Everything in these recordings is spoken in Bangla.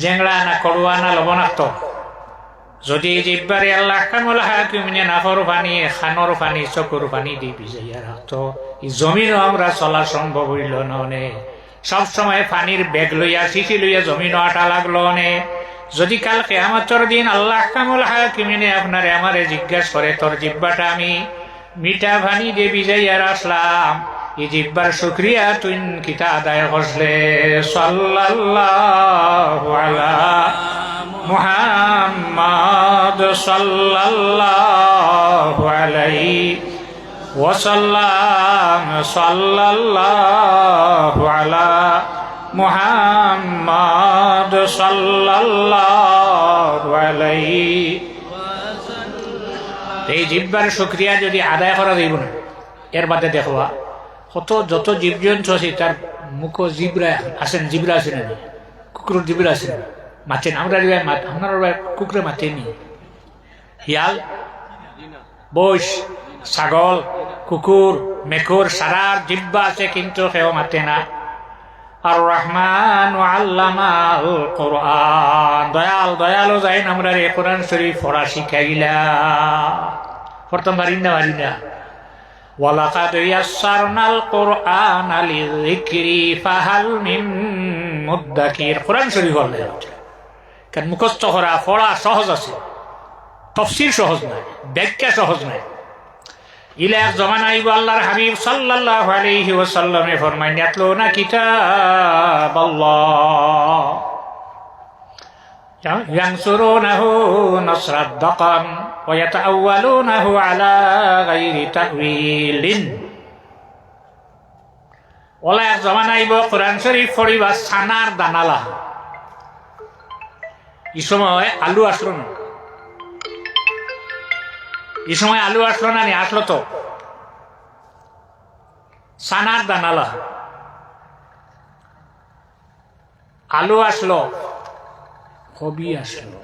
জেংড়া না করুয়া না লবণাক্ত। যদি জিব্বারে আল্লাহ কামল হাকিমিনে নাফর পানি খানর পানি চকুর পানি দি ভিজাইয়া রাখতো, জমিনও আমরা চলা সম্ভব হইল নে। সবসময় পানির বেগ লইয়া শিশি লইয়া জমিনও আটা লাগলো নে। যদি কাল কিয়ামতের দিন আল্লাহ কামল হাকিমিনে আপনারে আমারে জিজ্ঞাসা করে, তোর জিব্বাটা আমি মিঠা পানি দিয়ে ভিজাইয়া রাখলাম, এই জিব্বার শুকরিয়া তুই কিতা আদায় করলে? সাল্লাল্লাহু আলা মুহাম্মাদ সাল্লাল্লাহু আলাইহি ওয়াসাল্লাম। সাল্লাল্লাহু আলা মুহাম্মাদ সাল্লাল্লাহু আলাইহি। এই জিব্বার শুকরিয়া যদি আদায় করা যাইব না, এর বাদে দেখবা কত যত জীবজন্তু আছে তার মুখ জিব্রা আছেন, জিব্রা আছে না, কুকুরের জিব্রা আছে না, মাছেন। আমরা আপনার কুকুরে মাতেনি, শিয়াল, বৈশ, ছাগল, কুকুর, মেকুর সারার জিব্বা আছে, কিন্তু সেও মাতে না। আর রহমান আল্লামাল কোরআন, দয়াল দয়ালও যাই আমরা রে কোরআন শরীফ পড়া শিখাইলা। প্রথম পারি না। ওয়ালাকাদ ইয়াসসারনাল কুরআনা লিযিকরি ফাহাল মিন মুদ্দাকির। কোরআন শরীফ বললে কারণ মুখস্থ করা পড়া সহজ আছে, তাফসীর সহজ নয়, ব্যাখ্যা সহজ নয়। ইলা এক জমানা আইব আল্লাহর হাবিব সাল্লাল্লাহু আলাইহি ওয়াসাল্লামে ফরমাইন, ইয়াতলুনা কিতাবাল্লাহ ইয়ানসুরুনাহু নাসরাদ্দাকান ওয়া ইয়াতাআওয়ালুনাহু আলা গায়রি তা'ওয়িলিন। ওলা এক জমানা আইব কোরআন শরীফ পড়িবা ছানার দানালা। এই সময় আলু আসলো না, এই সময় আলু আসলো না, নি আসলো তো ছানার দানালা। আলু আসলো, কবি আসলো,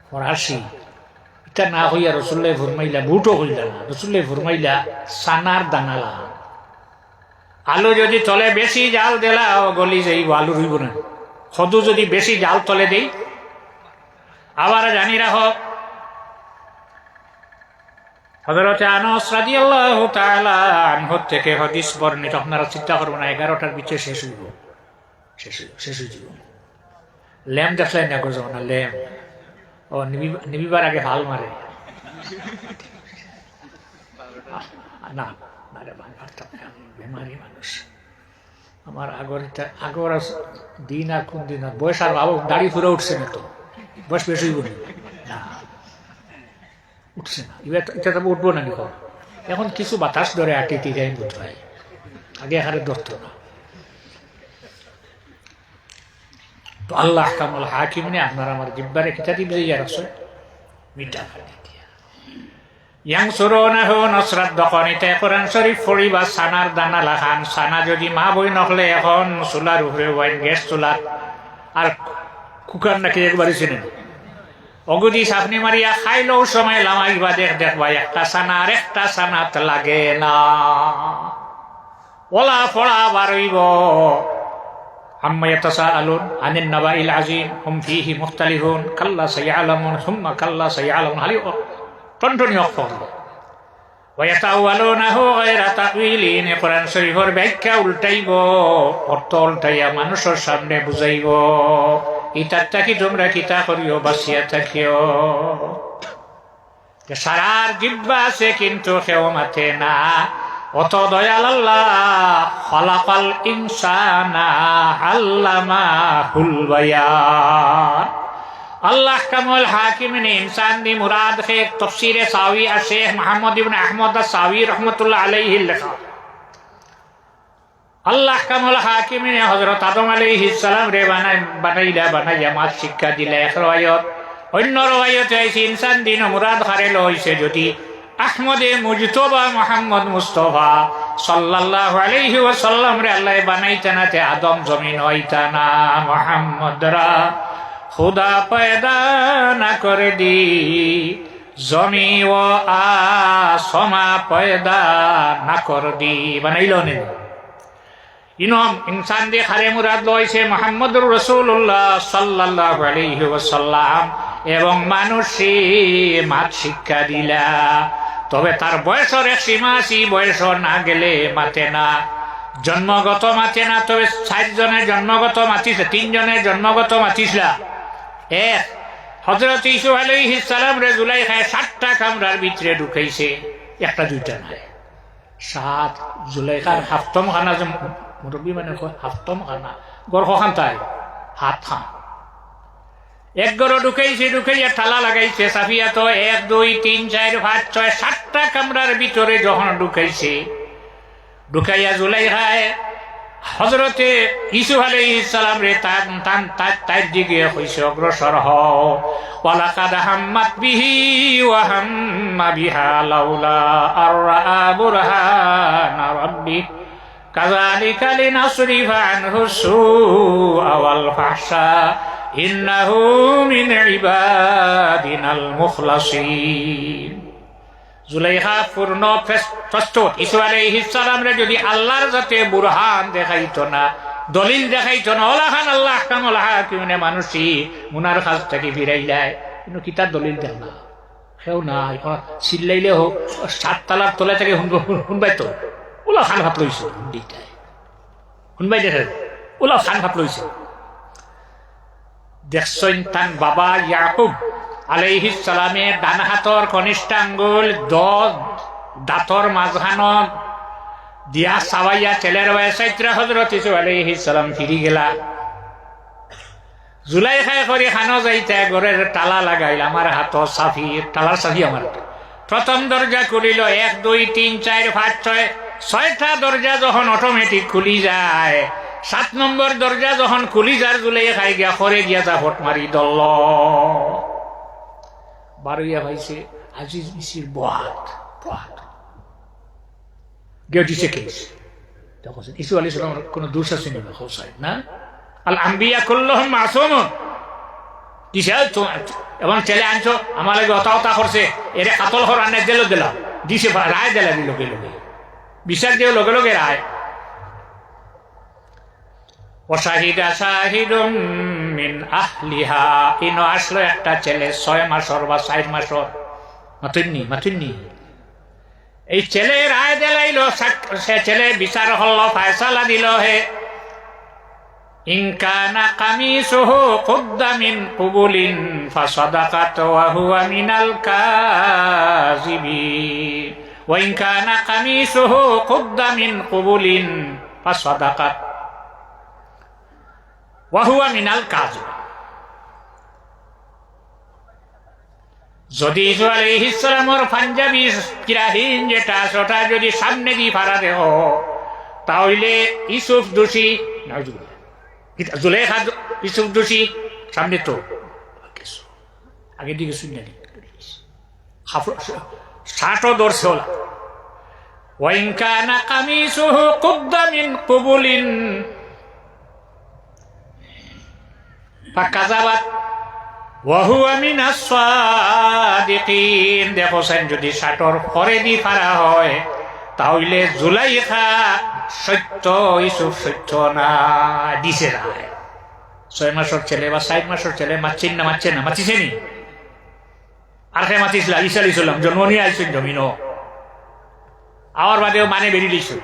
ফরাসি। এটা না হইয়া রসুল্লাহ ফরমাইলা, বুটও হইলা না, রসুল্লাহ ফরমাইলা ছানার দানালা। আলু যদি তলে বেশি জাল দিলা গলি যাইব, আলু রইব না। সদু যদি বেশি জাল তলে দেই। আবার জানি রাখো, হযরত আনাস রাদিয়াল্লাহু তাআলা আনহু থেকে হাদিস বর্ণিত। আপনারা চিন্তা করবেন না, 11টার ভিতরে শেষ হইব। ল্যাম্প দেখলেন না গো না, ল্যাম্প ও নিবিবার আগে হাল মারে না, বেমারি মানুষ। আমার আগর দিন আর কোন দিন আর বয়স, আর বাবু দাড়ি ফুরে উঠছে না, তো বয়স বেশি হইব না, উঠছে না। এটা তো উঠবো না নিকো। এখন কিছু বাতাস ধরে আটিতে যাই বোধ হয়, আগে হারে ধরত না। তো আল্লাহ কামল হাকিমিনে আপনার আমার জিব্বারে কিতাব দিয়ে রাখছে মিঠা পানি দিয়া। ইয়ানসুরুনাহু নাসরাদ্দাকান, এটা কোরআন শরীফ পড়িবা ছানার দানা লাখান। ছানা যদি মা বই নকলে এখন চুলার উপরে ওয়াইন গ্যাস চুলার, আর কুকার নাকি একবারই চিনেন, অগুদি সাপনি মারিয়া খাইলেও সময় লামাইবা দেখবা একটা ছানা আর একটা ছানাত লাগে না। ওলা ফড়া বারইব। আম্মা ইয়াতাসাআলুন আনিন নাবাইল আযীম হুম ফীহি মুখতালিফুন কাল্লা সায়ালামুন সুম্মা কাল্লা সায়ালামুন। হালি টনটনি অক্ষর। ওয়া ইয়াতাআওয়ালুনাহু গায়রা তা'ওয়িলিন, কোরআন শরীফের ব্যাখ্যা উল্টাইব, অর্থ উল্টাইয়া মানুষের সামনে বুঝাইব। ইতার থাকি তোমরা কিতা করিও, বাঁচিয়া থাকিও। সারার জিব্বা আছে কিন্তু কেউ মাথে না। অত দয়াল আল্লাহ খালাকাল ইনসানা আল্লামাহুল বায়ান। আল্লাহ কামল হাকিমিনে ইনসান দি মুরাদ হে তাফসীরে সাওয়ী আর শেখ মুহাম্মদ ইবনে আহমদ সাওয়ী রাহমাতুল্লাহ আলাইহি লেখা। আল্লাহ কামল হাকিমিনে হযরত আদম আলাইহিস সালাম রে বানাইয়া মাত শিক্ষা দিলে। এক রওয়ায়াত, অন্য রওয়ায়াতে আছে ইনসান দিন মুরাদ হারেল হইছে যদি আহমদে মুজতবা মুহাম্মদ মুস্তাফা সাল্লাল্লাহু আলাইহি ওয়াসাল্লাম রে আল্লাহ বানাইতানাতে আদম জমিন হইতানা। মুহাম্মদ রা খুদা পয়দা না করে দি, জমি ও আসমা পয়দা না কর দি। বানাইল নে ইনম ইনসান দিয়ে খারে মুরাদ লইছে মুহাম্মদুর রাসূলুল্লাহ সাল্লাল্লাহু আলাইহি ওয়াসাল্লাম এবং মানুষে মাত শিক্ষা দিলা। তবে তার বয়সের এক সীমা আছে, বয়স না গেলে মাতে না, জন্মগত মাতে না। তবে ৬০ জনের জন্মগত মাতিছে, ৩ জনের জন্মগত মাতিছিলা। এক হযরত ইউসুফ আলাইহিস সালাম রে জুলাইখায় ৭টা কামরার ভিতরে ঢুকাইছে, একটা দুইটা নয়, ৭। জুলাইখার হাফতম খানা, যে মুরব্বী মানে হাফতম খানা, গড় খান তাই হাত খান এক গড় ঢুকাইছে, ঢুকাইয়া তালা লাগাইছে। সাফিয়া তো ১ ২ ৩ ৪ ৫ ৬ ৭টা কামরার ভিতরে যখন ঢুকাইছে, ঢুকাইয়া জুলাইখায় হযরতে ইউসুফ আলাইহিস সালাম রে তার দিকে কইছে অগ্রসর হও। ওয়ালাকাদ হাম্মাত বিহি ওয়া হাম্মা বিহা লাউলা আরআ বুরহানা রাব্বি কাযালিকা লিনাসরিফা আনহু সুআ ওয়াল ফাহশা ইন্নাহু মিন ইবাদিনাল মুখলাসিন। জুলাইখা পূর্ণ প্রস্তুত। ইসু আলাইহিস সালাম রে যদি আল্লাহর যাতে বুরহান দেখাইতো না, দলিল দেখাইতো না, ওলাহান আল্লাহ কামল হাকিমে মানুষই মুনার কাছ থেকে ফিরাইলায়, কিন্তু কিতার দলিল দেখ না, সেও না। এখন চিল্লাইলে হোক ৭ তালার তলে থেকে শুনবাই তো ওলা খান ভাত লইছে, শুনবাই দেখে ওলা খান ভাত লইছে। দেখছেন তান বাবা ইয়াকুব আলাইহিস সালামের ডান হাতর কনিষ্ঠ আঙ্গুল ১০ দাঁতর মাঝখানত দিয়া চাবাইয়া ছেলের বয়সা হযরত ইউসুফ আলাইহিস সালাম ফিরি গেলা। জুলাইখায় করে খানো যাইতে ঘরের তালা লাগাইল, আমার হাত সাফি, তালার সাফি আমার। প্রথম দরজা খুলিল, ১ ২ ৩ ৪ ৫ ৬, ৬টা দরজা যখন অটোমেটিক খুলি যায়, ৭ নম্বর দরজা যখন খুলি যার জুলাইখায় গিয়া করে গিয়া জাফট মারি দল বারইয়া ভাইছে আজিজ মিসির বাত গিয়ে দিছে কেস। দেখছেন ইসু আলাইহিস সালাম কোনো দোষ আছে না, হোসাই না, আল আম্বিয়া কুল্লুহুম মাসুমুন। দিছে তো এবং ছেলে আনছো আমার লাগে হতা করছে, এর কাতল হর আনে দিল দিলাম, দিছে রায় দিলা লগে লগে, বিচার দিয়ে লগে লগে রায়। ওয়াশাহিদা শাহিদুম মিন আহলিহা, ইনো আসলো একটা ছেলে ৬ মাসর বা ৪ মাসর, মাতুননি এই ছেলে রায় দিলাইল, সে ছেলে বিচার হল, ফায়সালা দিল, হে ইন কানা কামিসুহু কুদ্দা মিন কুবুলিন ফাসাদাকাত ওয়া হুয়া মিনাল কাযিবিন ওয়া ইন কানা কামিসুহু কুদ্দা মিন কুবুলিন ফাসাদাকাত ওয়া হুয়া মিনাল কাযিব। যদি ইসু আলাইহিস সালামের পাঞ্জাবি কিরাহীন যেটা সেটা যদি সামনে দিয়ে ফাড়া দেহ, তাহলে ইউসুফ দোষী, জুলাইখা ইউসুফ দোষী, সামনে তো আগে দিকে শুনে নি ৬০ দর্শে হল। ওয়া ইন কানা কামিসুহু কুদ্দা মিন কুবুলিন ফাকাযাবাত ওয়া হুয়া মিনাস সাদিকিন। দেখছেন যদি ৬০ পরে দি ফাড়া হয়, তাহলে জুলাইখা সত্য, ইউসুফ সত্য না, দিছে রায়। ৬ মাসের ছেলে বা ৬০ মাসের ছেলে মারছেন না, মাতিছে নি, আর কে মাতিছিল? ঈসা আলাইহিস সালাম জন্ম নিয়ে আইছেন জমিন, আওয়ার বাদেও মানে বেরিয়ে দিয়েছিল।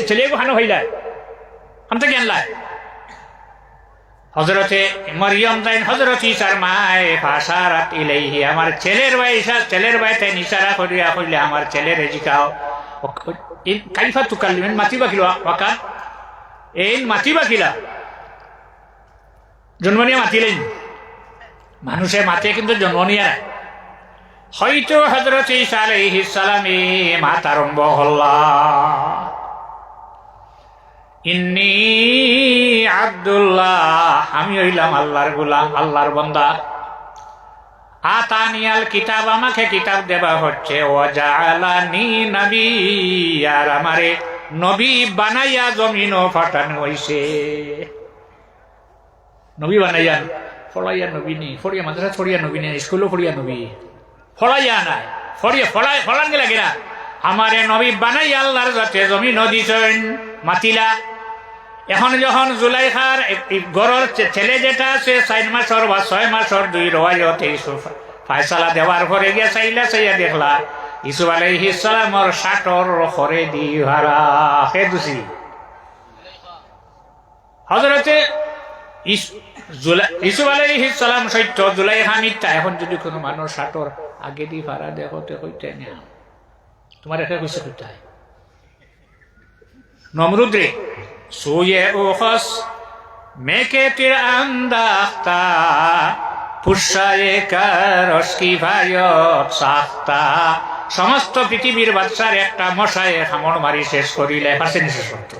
ছেলে খানো হইলায় আমতে জ্ঞান লাই হযরতে মরিয়ম তাইন হযরত ঈসার মায়ে ফাশারাত ইলাইহি, আমার ছেলের বাইতে ইশারা করিয়া কইলে আমার ছেলের জিকাও কাইফা তুকাল্লিমেন মাতিবা কিলো ওয়াকাত এই মাতিবা কিলা, জন্ম নিয়ে মাতিলেন, মানুষে মাতে কিন্তু জন্ম নিয়ে হয়তো হযরত ঈসা আলাইহিস সালামে মাত আরম্ভ হল্লা। ইন্নী আব্দুল্লাহ, আমি হইলাম আল্লাহর গোলাম, আল্লাহর বান্দা। আতানিয়াল কিতাব, আমাকে কিতাব দেবা হচ্ছে, ও জাআলানি নবিয়্যা, আর আমারে নবী বানাইয়া জমিনও ফাটানো হইছে। নবী বানাইয়া ফলাইয়া নবী নেই, ফড়িয়া মাদ্রাসা ফড়িয়া নবী নেই, স্কুলও ফড়িয়া নবী ফলাইয়া নাই, ফড়ান গেলা গেলা আমারে নবী বানাই আল্লাহর যাতে জমিন দিছেন মাতিলা। এখন যখন জুলাইখার গড়র ছেলে যেটা আছে 4 মাসর বা 6 মাসর 2 রওয়ায়ত এই ফায়সালা দেওয়ার পরে গিয়া চাইয়া দেখলা ইসুফ আলাইহিস সালামর 60 খরে দি হারা হে দুসি হযরতে ইসুফ আলাইহিস সালাম সত্য, জুলাইখা মিথ্যা। এখন যদি কোনো মানুষ 60 আগে দি ভাড়া দেখতে কইতে না, তোমার একটা কিছু করতে হয়। নমরুদ রে সুয়ে ওখস মেকে তীর আন্দাখতা ফুসায়ে কারস কি ভায়ত সাখতা। সমস্ত পৃথিবীর বাচ্চার একটা মশায়ে খামড় মারি শেষ করিলে পারছেন শেষ করত।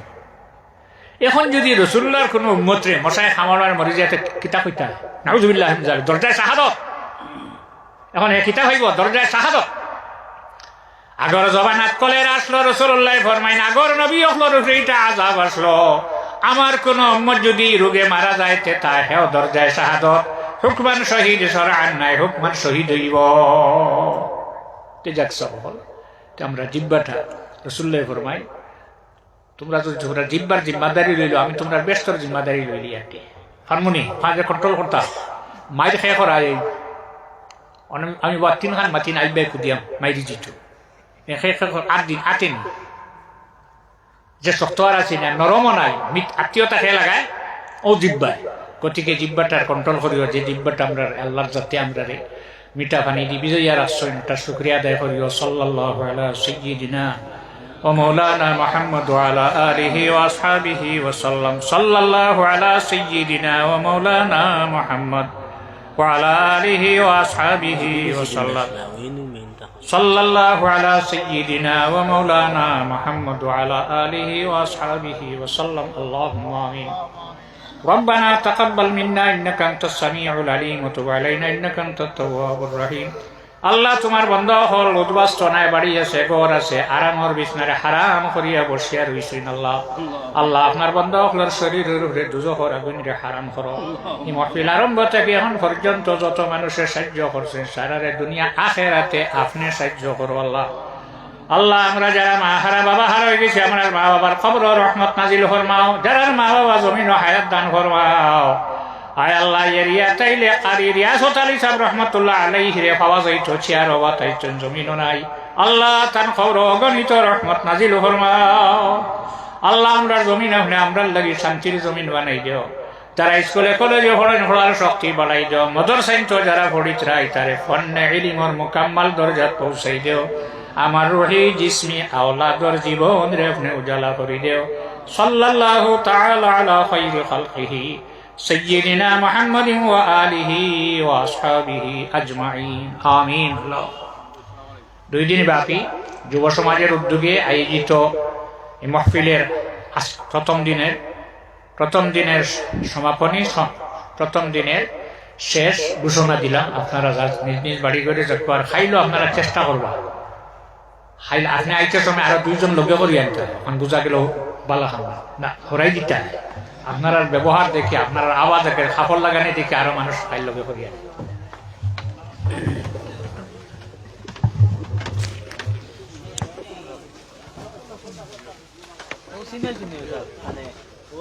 এখন যদি রসুল্লাহর কোনো উম্মতরে মশায় খামড় মরি যেতে কিতাব হইতা নাউজুবিল্লাহ দরজায় শাহাদত। এখন এ কিতাব হইব দরজায় শাহাদত। আগর জবানাত কলের আসলো রসুল্লাহ ফরমাইন আগর নবী হলো রুফরিটা আযাব আসলো। আমার কোন উম্মত যদি রোগে মারা যায় তে তা হেও দরজায় শাহাদত হুকমান শহীদ শরআন নাই হুকমান শহীদ হইব। তে যাকস হল তে আমরা জিব্বাটা রসুল্লাহ ফরমাই তোমরা যদি তোমরা জিব্বার জিম্মাদারি লইলো আমি তোমরা ব্যস্তর জিম্মাদারি লইলি আর কি হারমোনি ফাঁকে কন্ট্রোল করতাম। মাইর খেয়ে করা এই আমি 3 খান মাতিন আইবে কুদিয়াম মাইরি জিতু 8 দিন 8 দিন যে শক্তর আছে না নরমও নাই আত্মীয়তা খেয়ে লাগায় ও জিব্বায়। গতিকে জিব্বাটার কন্ট্রোল করিও, যে জিব্বাটা আমরা আল্লাহর যাতে আমরা রে মিঠা পানি দি বিজয়ার আশ্রয় তার শুকরিয়া আদায় করিও। সাল্লাল্লাহু আলা সাইয়্যিদিনা ও মাওলানা মুহাম্মদ ওয়া আলা আলিহি ওয়া আসহাবিহি ওয়া সাল্লাম। সাল্লাল্লাহু আলা সাইয়্যিদিনা ওয়া মাওলানা মুহাম্মদ ওয়া আলা আলিহি ওয়া আসহাবিহি ওয়া সাল্লাম। সাল্লাল্লাহু আলা সাইয়্যিদিনা ওয়া মাওলানা মুহাম্মদ ওয়া আলা আলিহি ওয়া আসহাবিহি ওয়া সাল্লাম। আল্লাহুম্মা আমিন। ربنا تقبل منا انك انت السميع العليم وتب علينا انك انت التواب الرحيم। আল্লাহ তোমার বান্দা হল উদ্বাস্ত নাই, বাড়ি আছে, ঘর আছে, আরামর বিছনারে হারাম করিয়া বসিয়া রইছেন। আল্লাহ আল্লাহ আপনার বান্দা হলের শরীরের উপরে দুজখর আগুনরে হারাম করো। এই মাহফিল আরম্ভ থেকে এখন পর্যন্ত যত মানুষের সাহায্য করছেন সারারে দুনিয়া আখেরাতে আপনি সাহায্য করো। আল্লাহ আল্লাহ আমরা যারা মা হারা বাবা হারা হয়ে গেছি আমার মা বাবার খবর রহমত নাজিল ফরমাও। যারা মা বাবা জমিন হায়াত দান ফরমাও। আয় আল্লাহ এরিয়া তাইলে কারি রিয়াসত আলী সাহেব রহমতুল্লাহ আলাইহি রে পাওয়া যাইতো চেয়ার অবা তাইছেন জমিনও নাই। আল্লাহ তার খবর অগণিত রহমত নাজিল ফরমাও। আল্লাহ আমরার জমিন আপনি আমরার লাগি শান্তির জমিন বানাই দিও। যারা স্কুলে কলেজে পড়েন পড়ার শক্তি বাড়াই দিও। মাদ্রাসায় তো যারা পড়িত রাই তারে ফন্নে ইলমর মুকাম্মাল দরজাত পৌঁছাই দিও। আমার রুহি জিসমি আওলাদর জীবন রে আপনি উজালা করে দিও। সাল্লাল্লাহু তাআলা আলা খায়রি খালকিহি সাইয়্যিদিনা মুহাম্মাদিন ওয়া আলিহি ওয়া আসহাবিহি আজমাইন আমিন। 2 দিন ব্যাপী যুব সমাজের উদ্যোগে আয়োজিত এই মাহফিলের প্রথম দিনের সমাপনী, প্রথম দিনের শেষ ঘোষণা দিলাম। আপনারা নিজ নিজ বাড়ি করে যতবার খাইলো আপনারা চেষ্টা করবা খাইলে আপনি আইতে সময় আরো 2 জন লোকে করি আনতে এখন বুঝা গেল বালা খাবার না হরাই দিতে আপনার ব্যবহার দেখে আপনার আওয়াজ দেখে খাপড় লাগানি দেখে আরো মানুষ খাইল লোকে করি আনে। ও